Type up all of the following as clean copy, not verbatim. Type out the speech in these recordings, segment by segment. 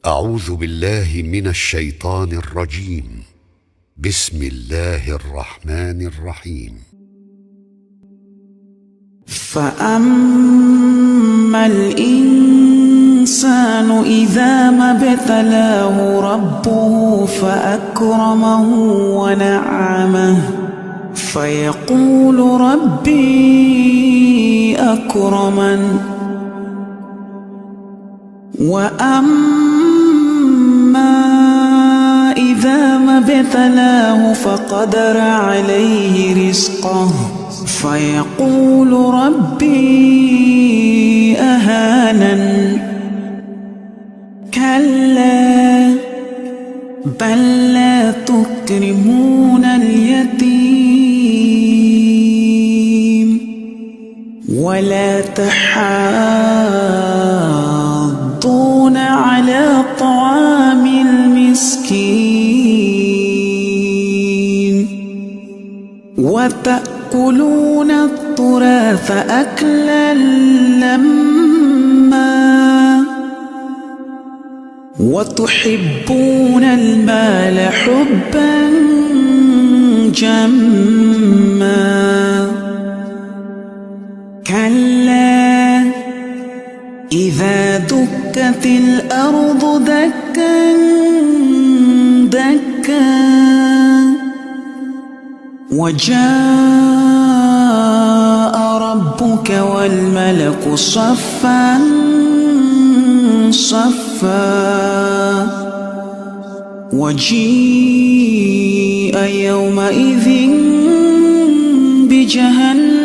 أعوذ بالله من الشيطان الرجيم. بسم الله الرحمن الرحيم. فأما الإنسان إذا ما ابتلاه ربه فأكرمه ونعمه فيقول ربي أكرمن. وأما إذا ما ابتلاه فقدر عليه رزقه فيقول ربي أهانن. كلا بل لا تكرمون اليتيم ولا تحاضون على طعام المسكين وتأكلون التراث أكلا لما وتحبون المال حبا جما. كلا إذا دكت الأرض دكا دكا وجاء ربك والملك صفا صفا وجيء يومئذ بجهنم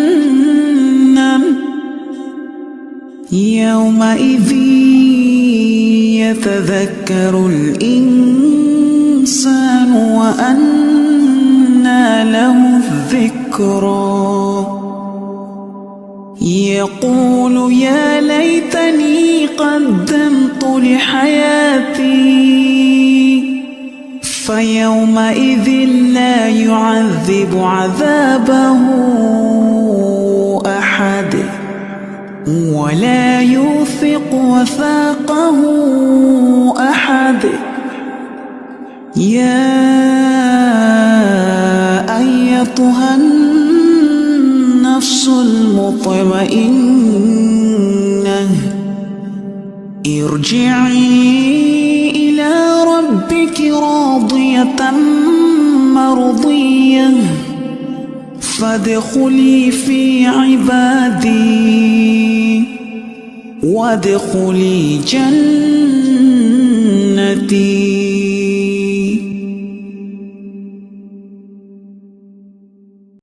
يومئذ يتذكر الإنسان وأنى له الذكرى يقول يا ليتني قدمت لحياتي فيومئذ لا يعذب عذابه أحد ولا يوثق وثاقه أحد. يا أيتها النفس المطمئنة ارجعي إلى ربك راضية مرضية فادخلي في عبادي وادخلي جنتي.